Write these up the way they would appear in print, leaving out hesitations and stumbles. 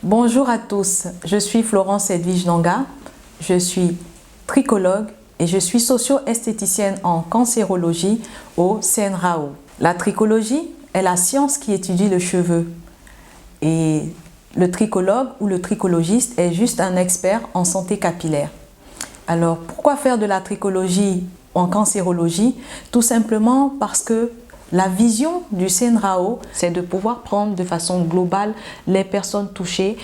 Bonjour à tous, je suis Florence Edwige Nanga, je suis tricologue et je suis socio-esthéticienne en cancérologie au CNRAO. La tricologie est la science qui étudie le cheveu et le tricologue ou le tricologiste est juste un expert en santé capillaire. Alors pourquoi faire de la tricologie en cancérologie? Tout simplement parce que la vision du CNRAO, c'est de pouvoir prendre de façon globale les personnes touchées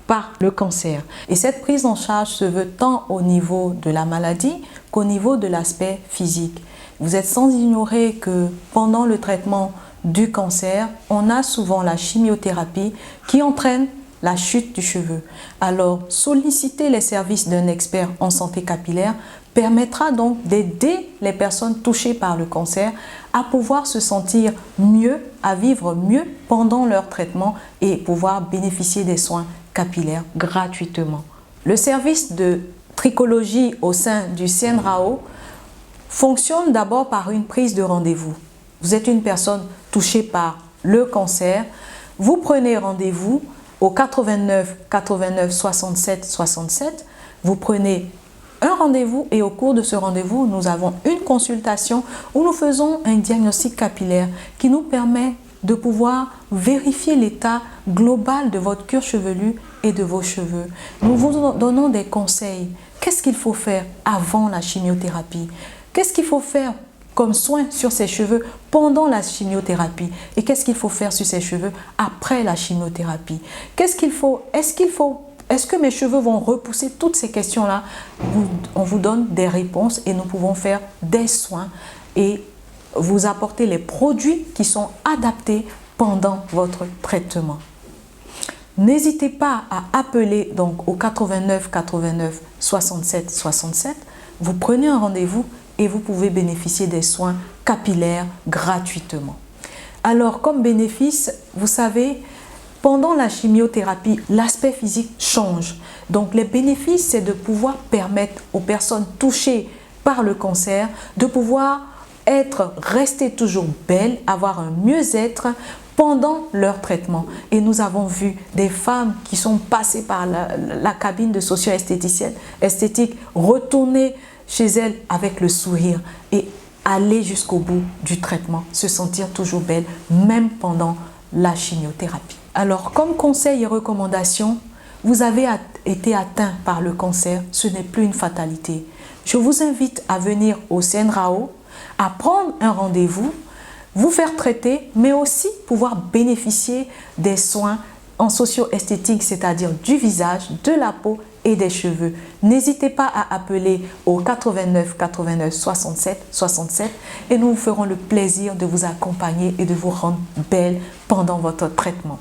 par le cancer. Et cette prise en charge se veut tant au niveau de la maladie qu'au niveau de l'aspect physique. Vous êtes sans ignorer que pendant le traitement du cancer, on a souvent la chimiothérapie qui entraîne la chute du cheveu. Alors, solliciter les services d'un expert en santé capillaire permettra donc d'aider les personnes touchées par le cancer à pouvoir se sentir mieux, à vivre mieux pendant leur traitement et pouvoir bénéficier des soins capillaires gratuitement. Le service de tricologie au sein du CNRAO fonctionne d'abord par une prise de rendez-vous. Vous êtes une personne touchée par le cancer, vous prenez rendez-vous au 89 89 67 67, vous prenez un rendez-vous et au cours de ce rendez-vous, nous avons une consultation où nous faisons un diagnostic capillaire qui nous permet de pouvoir vérifier l'état global de votre cuir chevelu et de vos cheveux. Nous vous donnons des conseils. Qu'est-ce qu'il faut faire avant la chimiothérapie? Qu'est-ce qu'il faut faire comme soin sur ses cheveux pendant la chimiothérapie? Et qu'est-ce qu'il faut faire sur ses cheveux après la chimiothérapie? Est-ce que mes cheveux vont repousser? Toutes ces questions-là, on vous donne des réponses et nous pouvons faire des soins et vous apporter les produits qui sont adaptés pendant votre traitement. N'hésitez pas à appeler donc au 89 89 67 67. Vous prenez un rendez-vous et vous pouvez bénéficier des soins capillaires gratuitement. Alors, comme bénéfice, vous savez, pendant la chimiothérapie, l'aspect physique change. Donc, les bénéfices, c'est de pouvoir permettre aux personnes touchées par le cancer de pouvoir rester toujours belles, avoir un mieux-être pendant leur traitement. Et nous avons vu des femmes qui sont passées par la cabine de socio-esthéticienne esthétique retourner chez elles avec le sourire et aller jusqu'au bout du traitement, se sentir toujours belle, même pendant la chimiothérapie. Alors, comme conseil et recommandation, vous avez été atteint par le cancer, ce n'est plus une fatalité. Je vous invite à venir au CNRAO, à prendre un rendez-vous, vous faire traiter, mais aussi pouvoir bénéficier des soins en socio-esthétique, c'est-à-dire du visage, de la peau et des cheveux. N'hésitez pas à appeler au 89 89 67 67 et nous vous ferons le plaisir de vous accompagner et de vous rendre belle pendant votre traitement.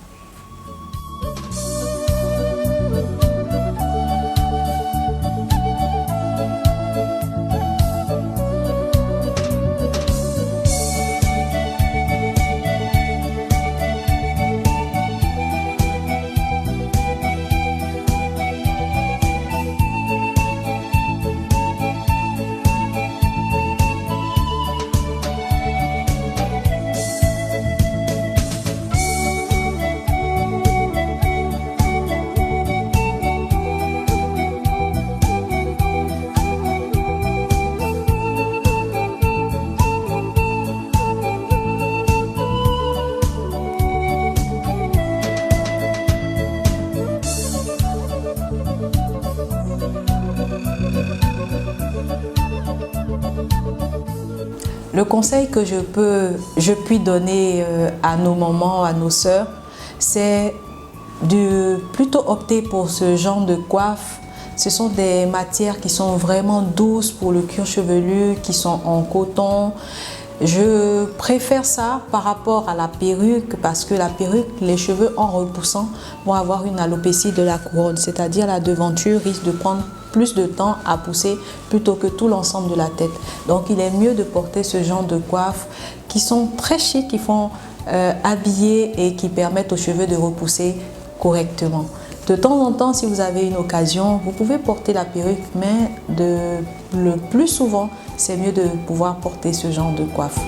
Le conseil que je puis donner à nos mamans, à nos sœurs, c'est de plutôt opter pour ce genre de coiffe. Ce sont des matières qui sont vraiment douces pour le cuir chevelu, qui sont en coton. Je préfère ça par rapport à la perruque parce que la perruque, les cheveux en repoussant vont avoir une alopécie de la couronne, c'est-à-dire la devanture risque de prendre plus de temps à pousser plutôt que tout l'ensemble de la tête. Donc il est mieux de porter ce genre de coiffes qui sont très chic, qui font habiller et qui permettent aux cheveux de repousser correctement. De temps en temps, si vous avez une occasion, vous pouvez porter la perruque, mais le plus souvent, c'est mieux de pouvoir porter ce genre de coiffe.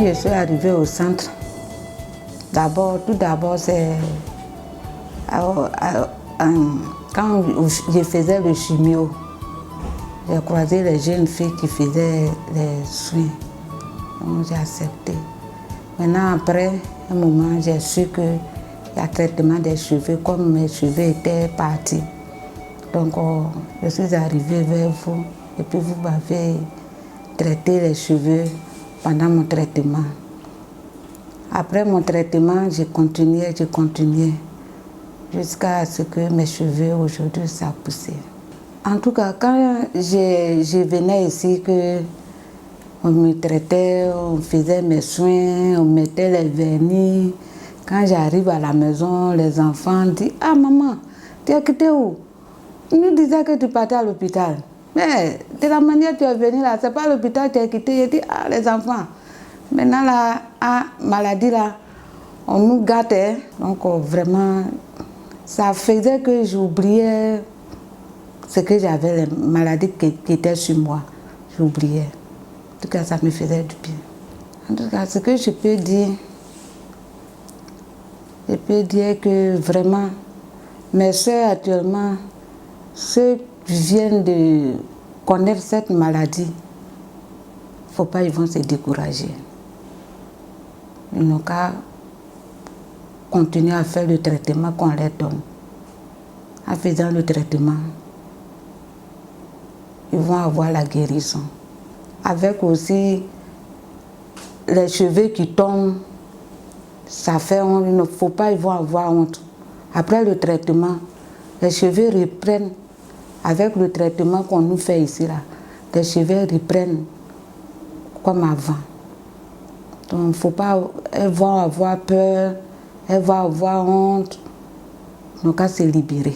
je suis arrivée au centre, tout d'abord, c'est quand je faisais le chimio, j'ai croisé les jeunes filles qui faisaient les soins. Donc j'ai accepté. Maintenant, après un moment, j'ai su qu'il y a traitement des cheveux, comme mes cheveux étaient partis. Donc je suis arrivée vers vous et puis vous m'avez traité les cheveux pendant mon traitement. Après mon traitement, j'ai continué jusqu'à ce que mes cheveux aujourd'hui ça poussé. En tout cas, quand je venais ici, on me traitait, on faisait mes soins, on mettait les vernis. Quand j'arrive à la maison, les enfants disent « Ah maman, tu as quitté où? Tu nous disais que tu partais à l'hôpital. Mais de la manière que tu es venue là, c'est pas à l'hôpital que tu as quitté. » Je dis « Ah les enfants, maintenant la maladie là, on nous gâtait. » Donc vraiment, ça faisait que j'oubliais ce que j'avais, les maladies qui étaient sur moi. J'oubliais. En tout cas, ça me faisait du bien. En tout cas, ce que je peux dire que vraiment, mes soeurs actuellement, ceux qui viennent de connaître cette maladie, il ne faut pas, ils vont se décourager. Ils n'ont qu'à continuer à faire le traitement qu'on leur donne. En faisant le traitement, ils vont avoir la guérison. Avec aussi les cheveux qui tombent, ça fait honte, il ne faut pas, ils vont avoir honte. Après le traitement, les cheveux reprennent, avec le traitement qu'on nous fait ici, là, les cheveux reprennent comme avant. Donc il ne faut pas, elles vont avoir peur, elles vont avoir honte, donc à se libérer.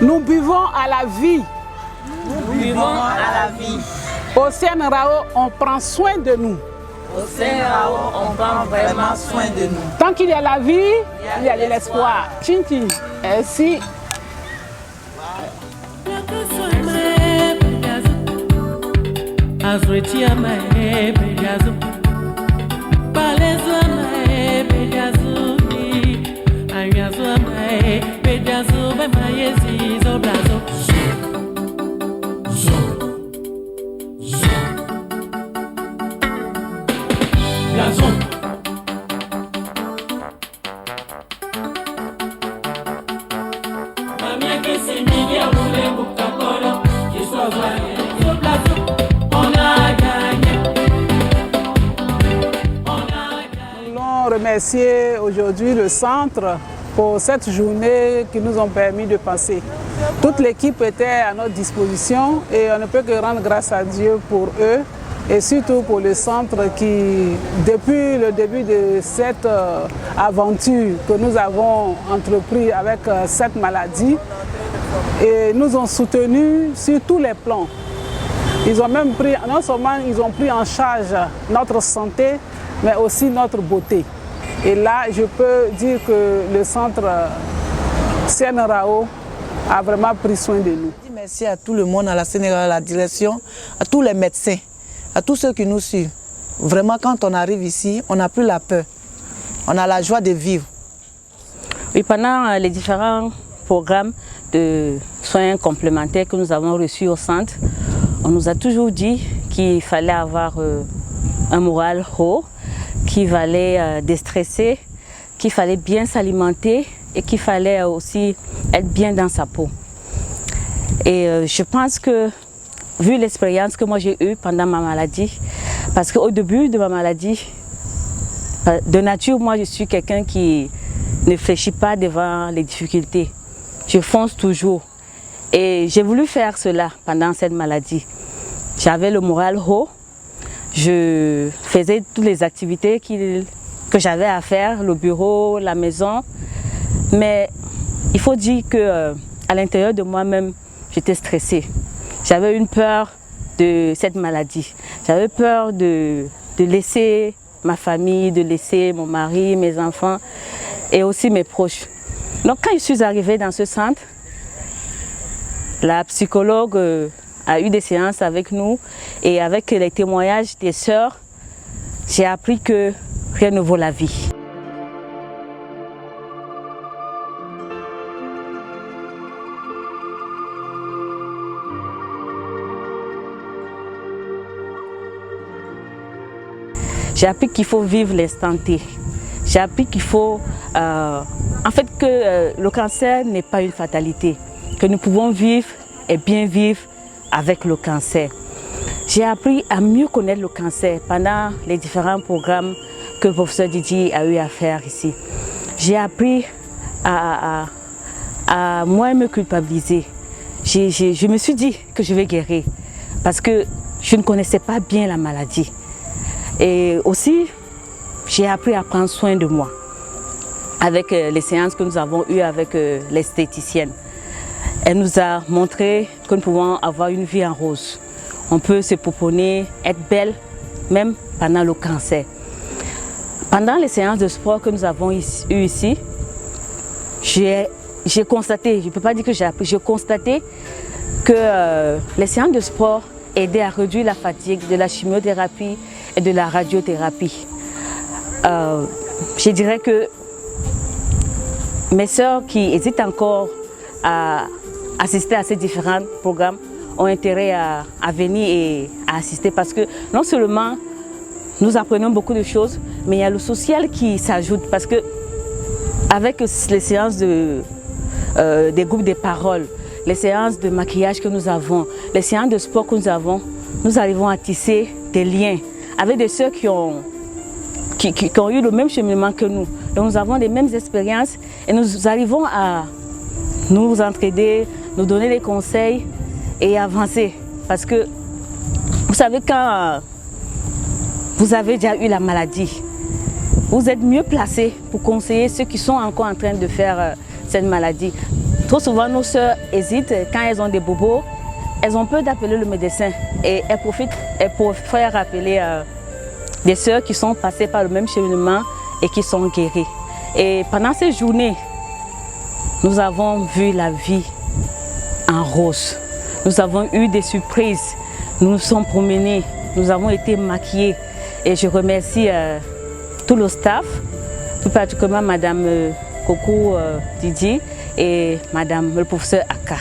Nous buvons à la vie. Nous buvons à la vie. Au CNRAO, on prend soin de nous. Au CNRAO, on prend vraiment soin de nous. Tant qu'il y a la vie, il y a de l'espoir. Chinti, ainsi. Nous voulons remercier aujourd'hui le centre pour cette journée qui nous ont permis de passer. Toute l'équipe était à notre disposition et on ne peut que rendre grâce à Dieu pour eux et surtout pour le centre qui, depuis le début de cette aventure que nous avons entrepris avec cette maladie, et nous ont soutenus sur tous les plans. Ils ont même pris, non seulement ils ont pris en charge notre santé, mais aussi notre beauté. Et là, je peux dire que le centre CNRAO a vraiment pris soin de nous. Merci à tout le monde, à la CNRAO, à la direction, à tous les médecins, à tous ceux qui nous suivent. Vraiment, quand on arrive ici, on n'a plus la peur. On a la joie de vivre. Oui, pendant les différents programmes de soins complémentaires que nous avons reçus au centre, on nous a toujours dit qu'il fallait avoir un moral haut, qu'il fallait déstresser, qu'il fallait bien s'alimenter et qu'il fallait aussi être bien dans sa peau. Et je pense que, vu l'expérience que moi j'ai eue pendant ma maladie, parce qu'au début de ma maladie, de nature, moi je suis quelqu'un qui ne fléchit pas devant les difficultés. Je fonce toujours. Et j'ai voulu faire cela pendant cette maladie. J'avais le moral haut, je faisais toutes les activités que j'avais à faire, le bureau, la maison. Mais il faut dire qu'à l'intérieur de moi-même, j'étais stressée. J'avais une peur de cette maladie. J'avais peur de laisser ma famille, de laisser mon mari, mes enfants et aussi mes proches. Donc quand je suis arrivée dans ce centre, la psychologue a eu des séances avec nous et avec les témoignages des sœurs, j'ai appris que rien ne vaut la vie. J'ai appris qu'il faut vivre l'instant T. J'ai appris qu'il faut, en fait, que le cancer n'est pas une fatalité, que nous pouvons vivre et bien vivre avec le cancer. J'ai appris à mieux connaître le cancer pendant les différents programmes que le professeur Didier a eu à faire ici. J'ai appris à moins me culpabiliser. Je me suis dit que je vais guérir parce que je ne connaissais pas bien la maladie. Et aussi, j'ai appris à prendre soin de moi avec les séances que nous avons eues avec l'esthéticienne. Elle nous a montré que nous pouvons avoir une vie en rose. On peut se pouponner, être belle, même pendant le cancer. Pendant les séances de sport que nous avons eues ici, j'ai constaté, je ne peux pas dire que j'ai appris, j'ai constaté que les séances de sport aidaient à réduire la fatigue de la chimiothérapie et de la radiothérapie. Je dirais que mes sœurs qui hésitent encore à assister à ces différents programmes ont intérêt à venir et à assister parce que non seulement nous apprenons beaucoup de choses, mais il y a le social qui s'ajoute parce que avec les séances des groupes de parole, les séances de maquillage que nous avons, les séances de sport que nous arrivons à tisser des liens avec des sœurs qui ont eu le même cheminement que nous. Donc nous avons les mêmes expériences et nous arrivons à nous entraider, nous donner des conseils et avancer. Parce que vous savez, quand vous avez déjà eu la maladie, vous êtes mieux placé pour conseiller ceux qui sont encore en train de faire cette maladie. Trop souvent, nos sœurs hésitent quand elles ont des bobos. Elles ont peur d'appeler le médecin et elles préfèrent appeler des sœurs qui sont passées par le même cheminement et qui sont guéries. Et pendant ces journées, nous avons vu la vie en rose. Nous avons eu des surprises. Nous nous sommes promenés, nous avons été maquillés. Et je remercie tout le staff, tout particulièrement Madame Coco Didier et Madame le professeur Aka.